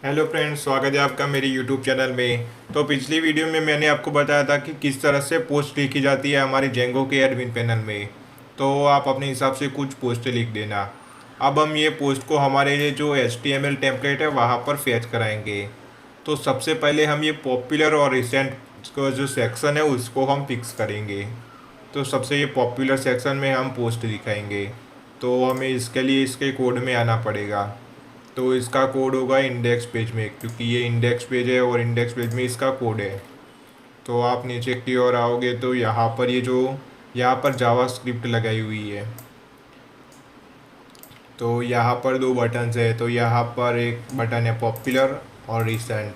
Hello friends, स्वागत है आपका मेरे यूट्यूब चैनल में। तो पिछली वीडियो में मैंने आपको बताया था कि किस तरह से पोस्ट लिखी जाती है हमारे जेंगो के एडमिन पैनल में। तो आप अपने हिसाब से कुछ पोस्ट लिख देना। अब हम ये पोस्ट को हमारे ये जो HTML टेम्पलेट है वहाँ पर फेच कराएंगे। तो सबसे पहले हम ये पॉपुलर और रिसेंट का जो सेक्शन है उसको हम फिक्स करेंगे। तो सबसे ये पॉपुलर सेक्शन में हम पोस्ट दिखाएंगे। तो हमें इसके लिए इसके कोड में आना पड़ेगा। तो इसका कोड होगा इंडेक्स पेज में, क्योंकि ये इंडेक्स पेज है और इंडेक्स पेज में इसका कोड है। तो आप नीचे की ओर आओगे तो यहाँ पर ये जो यहाँ पर जावा स्क्रिप्ट लगाई हुई है। तो यहाँ पर दो बटन्स है। तो यहाँ पर एक बटन है पॉपुलर और रिसेंट।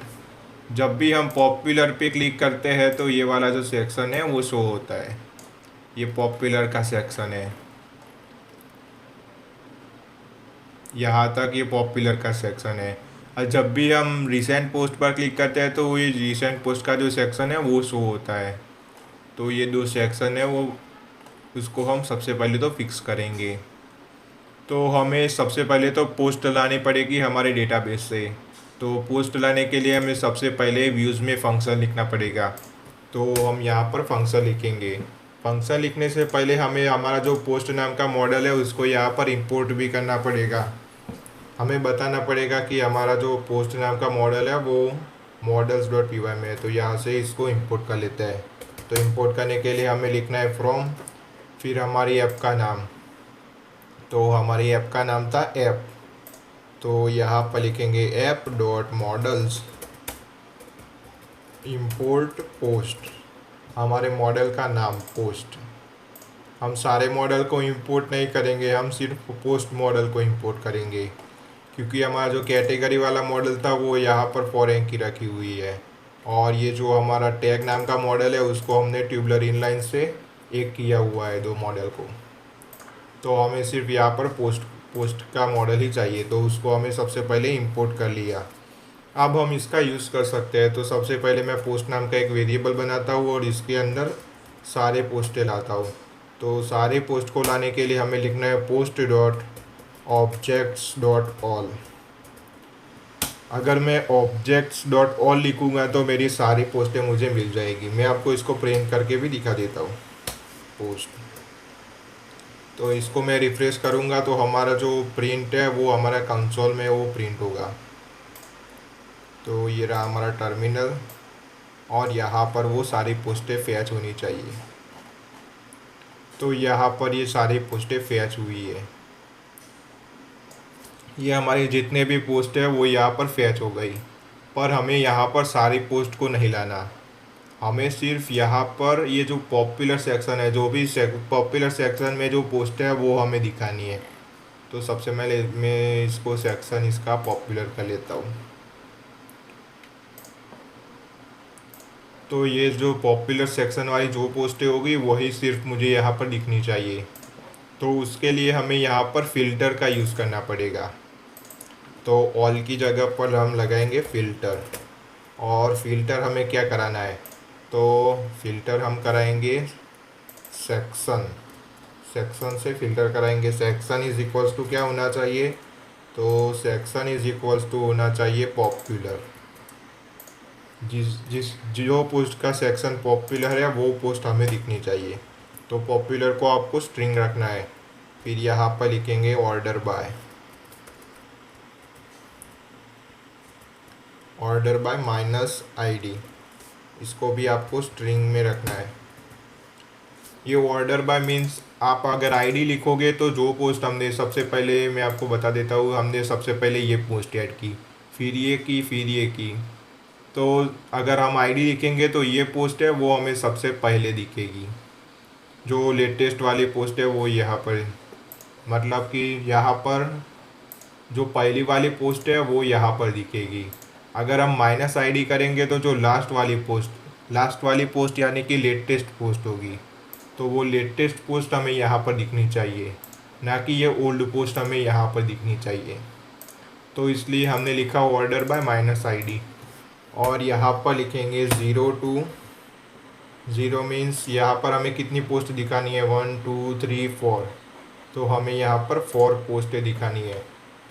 जब भी हम पॉपुलर पे क्लिक करते हैं तो ये वाला जो सेक्शन है वो शो होता है। ये पॉपुलर का सेक्शन है। यहाँ तक ये पॉपुलर का सेक्शन है। और जब भी हम रिसेंट पोस्ट पर क्लिक करते हैं तो ये रिसेंट पोस्ट का जो सेक्शन है वो शो होता है। तो ये दो सेक्शन है वो उसको हम सबसे पहले तो फिक्स करेंगे। तो हमें सबसे पहले तो पोस्ट लानी पड़ेगी हमारे डेटाबेस से। तो पोस्ट लाने के लिए हमें सबसे पहले व्यूज़ में फ़ंक्शन लिखना पड़ेगा। तो हम यहाँ पर फंक्शन लिखेंगे। फंक्शन लिखने से पहले हमें हमारा जो पोस्ट नाम का मॉडल है उसको यहाँ पर इंपोर्ट भी करना पड़ेगा। हमें बताना पड़ेगा कि हमारा जो पोस्ट नाम का मॉडल है वो models.py में है। तो यहाँ से इसको इंपोर्ट कर लेते हैं। तो इंपोर्ट करने के लिए हमें लिखना है फ्रॉम, फिर हमारी ऐप का नाम। तो हमारी ऐप का नाम था ऐप। तो यहाँ पर लिखेंगे app dot models import post. हमारे मॉडल का नाम पोस्ट। हम सारे मॉडल को इंपोर्ट नहीं करेंगे, हम सिर्फ पोस्ट मॉडल को इंपोर्ट करेंगे, क्योंकि हमारा जो कैटेगरी वाला मॉडल था वो यहाँ पर फॉरेन की रखी हुई है। और ये जो हमारा टैग नाम का मॉडल है उसको हमने ट्यूबलर इनलाइन से एक किया हुआ है दो मॉडल को। तो हमें सिर्फ यहाँ पर पोस्ट पोस्ट का मॉडल ही चाहिए। तो उसको हमें सबसे पहले इंपोर्ट कर लिया। अब हम इसका यूज़ कर सकते हैं। तो सबसे पहले मैं पोस्ट नाम का एक वेरिएबल बनाता हूँ और इसके अंदर सारे पोस्टें लाता हूँ। तो सारे पोस्ट को लाने के लिए हमें लिखना है post dot objects dot all. अगर मैं ऑब्जेक्ट्स डॉट ऑल लिखूँगा तो मेरी सारी पोस्टें मुझे मिल जाएगी। मैं आपको इसको प्रिंट करके भी दिखा देता हूँ पोस्ट। तो इसको मैं रिफ्रेश करूँगा तो हमारा जो प्रिंट है वो हमारा कंसोल में वो प्रिंट होगा। तो ये रहा हमारा टर्मिनल और यहाँ पर वो सारी पोस्टें फैच होनी चाहिए। तो यहाँ पर ये सारी पोस्टें फैच हुई है। ये हमारी जितने भी पोस्ट है वो यहाँ पर फैच हो गई। पर हमें यहाँ पर सारी पोस्ट को नहीं लाना। हमें सिर्फ यहाँ पर ये जो पॉपुलर सेक्शन है, जो भी पॉपुलर सेक्शन में जो पोस्ट है वो हमें दिखानी है। तो सबसे पहले मैं इसको सेक्शन इसका पॉपुलर कर लेता हूँ। तो ये जो पॉपुलर सेक्शन वाली जो पोस्टें होगी वही सिर्फ मुझे यहाँ पर दिखनी चाहिए। तो उसके लिए हमें यहाँ पर फ़िल्टर का यूज़ करना पड़ेगा। तो ऑल की जगह पर हम लगाएंगे फ़िल्टर। और फ़िल्टर हमें क्या कराना है? तो फ़िल्टर हम कराएंगे सेक्शन। सेक्शन से फ़िल्टर कराएंगे। सेक्शन इज़ इक्वल्स टू क्या होना चाहिए? तो सेक्शन इज़ इक्वल्स टू होना चाहिए पॉपुलर। जो पोस्ट का सेक्शन पॉपुलर है वो पोस्ट हमें दिखनी चाहिए। तो पॉपुलर को आपको स्ट्रिंग रखना है। फिर यहाँ पर लिखेंगे ऑर्डर बाय -id। इसको भी आपको स्ट्रिंग में रखना है। ये ऑर्डर बाय मीन्स आप अगर आईडी लिखोगे तो जो पोस्ट हमने सबसे पहले, मैं आपको बता देता हूँ, हमने सबसे पहले ये पोस्ट ऐड की, फिर ये की, फिर ये की। तो अगर हम आईडी लिखेंगे तो ये पोस्ट है वो हमें सबसे पहले दिखेगी। जो लेटेस्ट वाली पोस्ट है वो यहाँ पर, मतलब कि यहाँ पर जो पहली वाली पोस्ट है वो यहाँ पर दिखेगी। अगर हम -id करेंगे तो जो लास्ट वाली पोस्ट यानी कि लेटेस्ट पोस्ट होगी। तो वो लेटेस्ट पोस्ट हमें यहाँ पर दिखनी चाहिए, ना कि ये ओल्ड पोस्ट हमें यहाँ पर दिखनी चाहिए। तो इसलिए हमने लिखा ऑर्डर बाय -id। और यहाँ पर लिखेंगे 0 to 0 मीन्स यहाँ पर हमें कितनी पोस्ट दिखानी है? 1 2 3 4। तो हमें यहाँ पर 4 पोस्टें दिखानी है।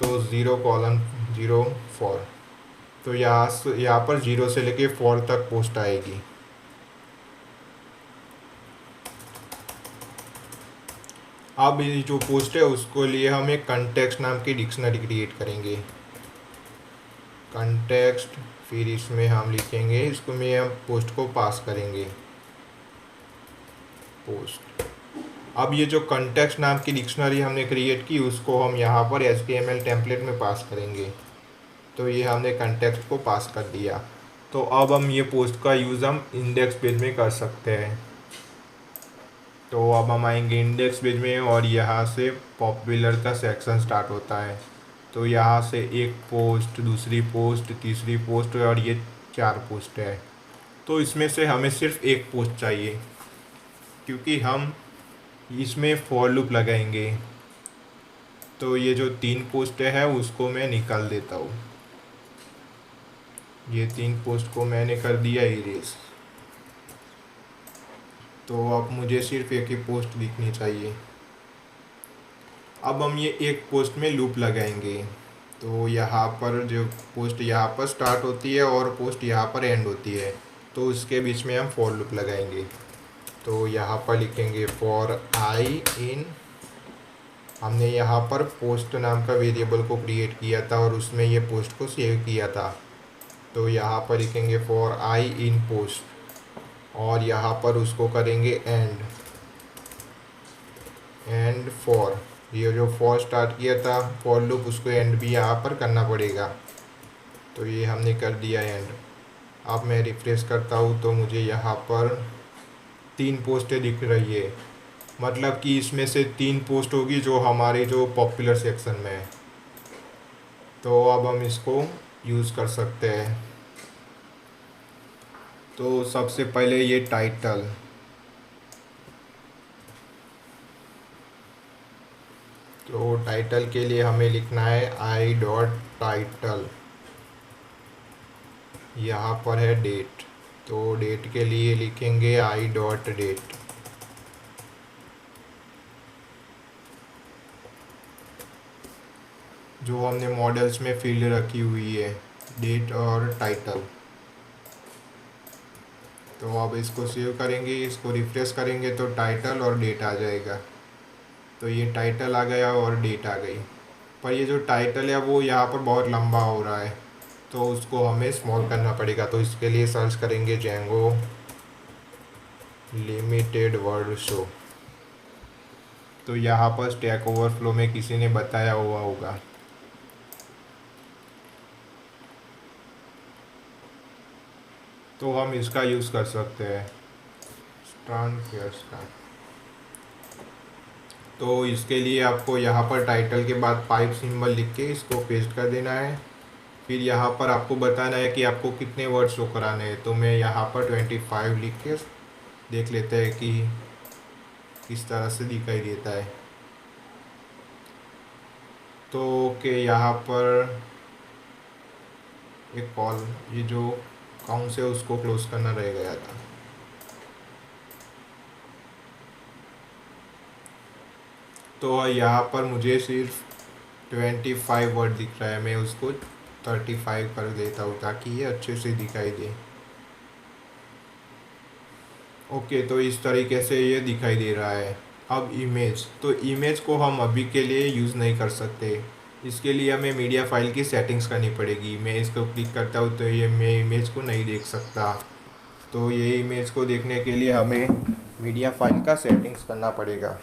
तो 0:0 4। तो यहाँ पर 0 से लेके 4 तक पोस्ट आएगी। अब ये जो पोस्ट है उसको लिए हम एक कंटेक्स्ट नाम की डिक्शनरी क्रिएट करेंगे। कंटेक्स्ट, फिर इसमें हम लिखेंगे, इसको में हम पोस्ट को पास करेंगे, पोस्ट। अब ये जो कंटेक्स्ट नाम की डिक्शनरी हमने क्रिएट की उसको हम यहाँ पर HTML टेम्पलेट में पास करेंगे। तो ये हमने कंटेक्स्ट को पास कर दिया। तो अब हम ये पोस्ट का यूज़ हम इंडेक्स पेज में कर सकते हैं। तो अब हम आएंगे इंडेक्स पेज में और यहाँ से पॉपुलर का सेक्शन स्टार्ट होता है। तो यहाँ से एक पोस्ट, दूसरी पोस्ट, तीसरी पोस्ट और ये 4 पोस्ट है। तो इसमें से हमें सिर्फ एक पोस्ट चाहिए क्योंकि हम इसमें फॉर लूप लगाएंगे। तो ये जो 3 पोस्ट है उसको मैं निकाल देता हूँ। ये 3 पोस्ट को मैंने कर दिया इरेज। तो अब मुझे सिर्फ एक ही पोस्ट दिखनी चाहिए। अब हम ये एक पोस्ट में लूप लगाएंगे। तो यहाँ पर जो पोस्ट यहाँ पर स्टार्ट होती है और पोस्ट यहाँ पर एंड होती है, तो उसके बीच में हम फॉर लूप लगाएंगे। तो यहाँ पर लिखेंगे फॉर आई इन, हमने यहाँ पर पोस्ट नाम का वेरिएबल को क्रिएट किया था और उसमें ये पोस्ट को सेव किया था। तो यहाँ पर लिखेंगे फॉर आई इन पोस्ट और यहाँ पर उसको करेंगे एंड फॉर, ये जो फॉर स्टार्ट किया था फॉर लूप उसको एंड भी यहाँ पर करना पड़ेगा। तो ये हमने कर दिया एंड। अब मैं रिफ्रेश करता हूँ तो मुझे यहाँ पर 3 पोस्टें दिख रही है, मतलब कि इसमें से 3 पोस्ट होगी जो हमारे जो पॉपुलर सेक्शन में है। तो अब हम इसको यूज़ कर सकते हैं। तो सबसे पहले ये टाइटल, तो टाइटल के लिए हमें लिखना है आई डॉट टाइटल, यहाँ पर है डेट, तो डेट के लिए लिखेंगे आई डॉट डेट। जो हमने मॉडल्स में फील्ड रखी हुई है डेट और टाइटल। तो अब इसको सेव करेंगे, इसको रिफ्रेश करेंगे तो टाइटल और डेट आ जाएगा। तो ये टाइटल आ गया और डेट आ गई, पर ये जो टाइटल है वो यहाँ पर बहुत लंबा हो रहा है तो उसको हमें स्मॉल करना पड़ेगा। तो इसके लिए सर्च करेंगे जेंगो लिमिटेड वर्ड शो। तो यहाँ पर स्टैक ओवरफ्लो में किसी ने बताया हुआ होगा। तो हम इसका यूज़ कर सकते हैं का। तो इसके लिए आपको यहाँ पर टाइटल के बाद पाइप सिंबल लिख के इसको पेस्ट कर देना है। फिर यहाँ पर आपको बताना है कि आपको कितने वर्ड शो कराने हैं। तो मैं यहाँ पर 25 लिख के देख लेते हैं कि किस तरह से दिखाई देता है। तो ओके, यहाँ पर एक कॉल, ये जो काउंट से उसको क्लोज करना रह गया था। तो यहाँ पर मुझे सिर्फ 25 वर्ड दिख रहा है, मैं उसको 35 कर देता हूँ ताकि ये अच्छे से दिखाई दे। ओके, तो इस तरीके से ये दिखाई दे रहा है। अब इमेज, तो इमेज को हम अभी के लिए यूज़ नहीं कर सकते, इसके लिए हमें मीडिया फाइल की सेटिंग्स करनी पड़ेगी। मैं इसको क्लिक करता हूँ तो ये मैं इमेज को नहीं देख सकता। तो ये इमेज को देखने के लिए हमें मीडिया फाइल का सेटिंग्स करना पड़ेगा।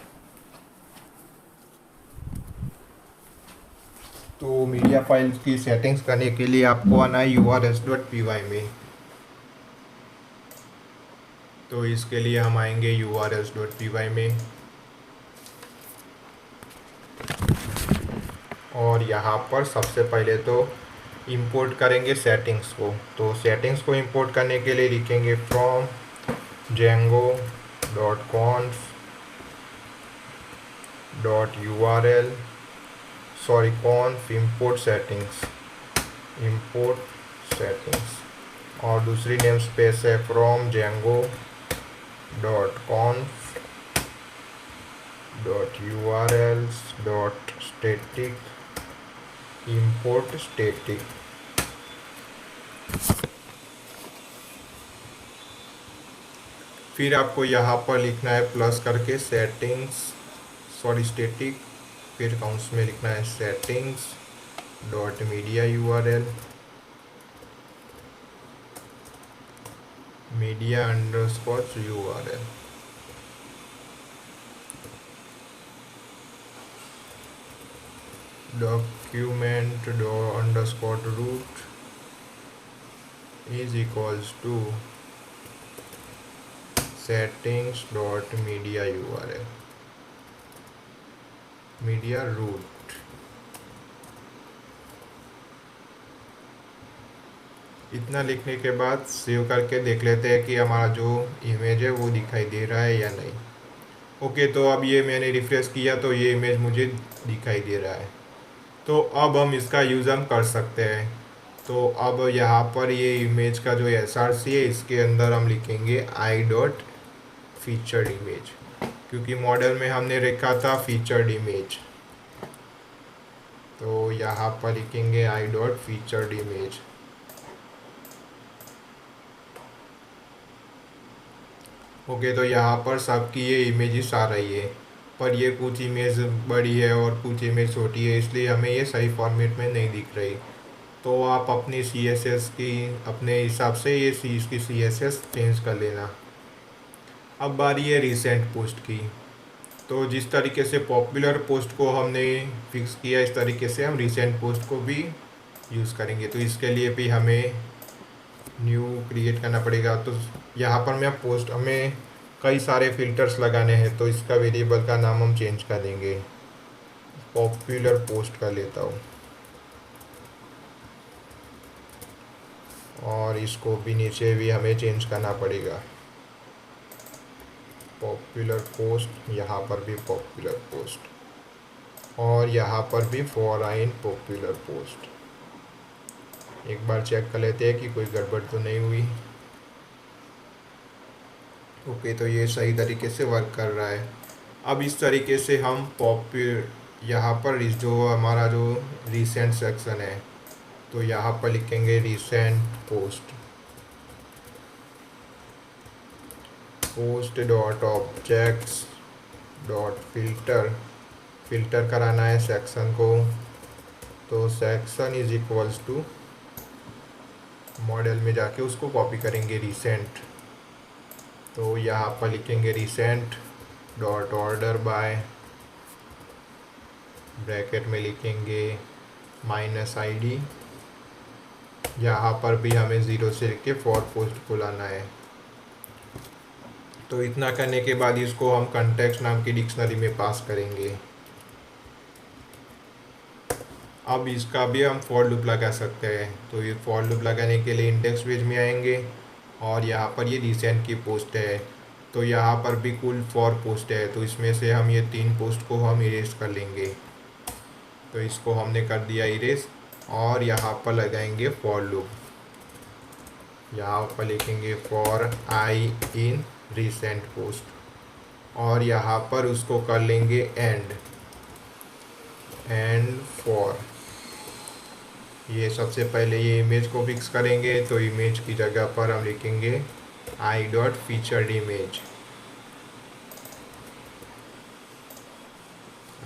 तो मीडिया फाइल की सेटिंग्स करने के लिए आपको आना है urs.py में। तो इसके लिए हम आएंगे urs.py में और यहाँ पर सबसे पहले तो इंपोर्ट करेंगे सेटिंग्स को। तो सेटिंग्स को इंपोर्ट करने के लिए लिखेंगे from django.conf.url conf import settings और दूसरी नेम स्पेस है फ्रॉम django.conf.urls.static import static। फिर आपको यहाँ पर लिखना है प्लस करके सेटिंग्स, सॉरी स्टैटिक, फिर काउंट्स में लिखना है settings dot media URL, media underscore URL. Document underscore root is equals to settings dot media URL, media root. इतना लिखने के बाद सेव करके देख लेते हैं कि हमारा जो इमेज है वो दिखाई दे रहा है या नहीं। ओके, तो अब ये मैंने रिफ्रेश किया तो ये इमेज मुझे दिखाई दे रहा है। तो अब हम इसका यूज़ हम कर सकते हैं। तो अब यहाँ पर ये इमेज का जो SRC है इसके अंदर हम लिखेंगे आई डॉट फीचर्ड इमेज, क्योंकि मॉडल में हमने रखा था फीचर्ड इमेज। तो यहाँ पर लिखेंगे I dot featured image. Okay, तो यहाँ पर सबकी ये इमेजेस आ रही है, पर ये कुछ इमेज बड़ी है और कुछ इमेज छोटी है, इसलिए हमें ये सही फॉर्मेट में नहीं दिख रही। तो आप अपनी CSS की अपने हिसाब से ये इसकी CSS चेंज कर लेना। अब बारी है रिसेंट पोस्ट की। तो जिस तरीके से पॉपुलर पोस्ट को हमने फिक्स किया इस तरीके से हम रिसेंट पोस्ट को भी यूज़ करेंगे। तो इसके लिए भी हमें न्यू क्रिएट करना पड़ेगा। तो यहाँ पर मैं पोस्ट हमें कई सारे फिल्टर्स लगाने हैं, तो इसका वेरिएबल का नाम हम चेंज कर देंगे, पॉपुलर पोस्ट कर लेता हूँ। और इसको भी नीचे भी हमें चेंज करना पड़ेगा, पॉपुलर पोस्ट, यहाँ पर भी पॉपुलर पोस्ट, और यहाँ पर भी फॉर इन पॉपुलर पोस्ट। एक बार चेक कर लेते हैं कि कोई गड़बड़ तो नहीं हुई। ओके, तो ये सही तरीके से वर्क कर रहा है। अब इस तरीके से हम यहाँ पर जो हमारा जो रिसेंट सेक्शन है, तो यहाँ पर लिखेंगे recent post, post dot objects dot filter, filter कराना है सेक्शन को। तो section is equals to, model में जाके उसको कॉपी करेंगे रिसेंट। तो यहाँ पर लिखेंगे recent dot order by, bracket में लिखेंगे -ID। यहाँ पर भी हमें 0 से लेके फॉर पोस्ट को लाना है। तो इतना करने के बाद इसको हम कंटेक्स्ट नाम की डिक्शनरी में पास करेंगे। अब इसका भी हम फॉर लूप लगा सकते हैं। तो ये फॉर लूप लगाने के लिए इंडेक्स पेज में आएंगे और यहाँ पर ये रिसेंट की पोस्ट है, तो यहाँ पर भी कुल 4 पोस्ट है। तो इसमें से हम ये 3 पोस्ट को हम इरेज कर लेंगे। तो इसको हमने कर दिया इरेज, और यहाँ पर लगाएंगे फॉर लूप। यहाँ पर लिखेंगे for I in recent post, और यहाँ पर उसको कर लेंगे एंड फॉर। ये सबसे पहले ये इमेज को फिक्स करेंगे। तो इमेज की जगह पर हम लिखेंगे I dot featured image,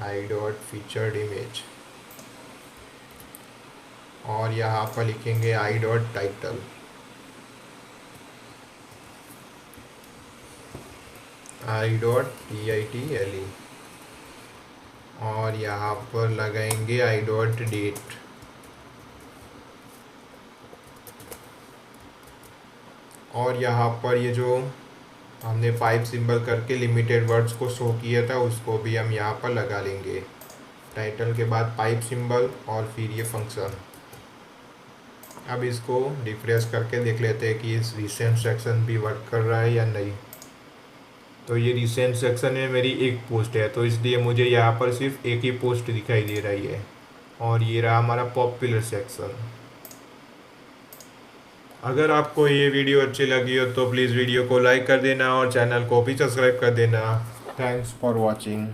I dot featured image, और यहाँ पर लिखेंगे I dot title, I dot TITLE, और यहाँ पर लगाएंगे आई डॉट डेट। और यहाँ पर ये जो हमने पाइप सिंबल करके लिमिटेड वर्ड्स को शो किया था उसको भी हम यहाँ पर लगा लेंगे। टाइटल के बाद पाइप सिंबल और फिर ये फंक्शन। अब इसको रिफ्रेश करके देख लेते हैं कि इस रिसेंट सेक्शन भी वर्क कर रहा है या नहीं। तो ये रिसेंट सेक्शन में मेरी एक पोस्ट है, तो इसलिए मुझे यहाँ पर सिर्फ एक ही पोस्ट दिखाई दे रही है, और ये रहा हमारा पॉपुलर सेक्शन। अगर आपको ये वीडियो अच्छी लगी हो तो प्लीज़ वीडियो को लाइक कर देना और चैनल को भी सब्सक्राइब कर देना। Thanks for watching.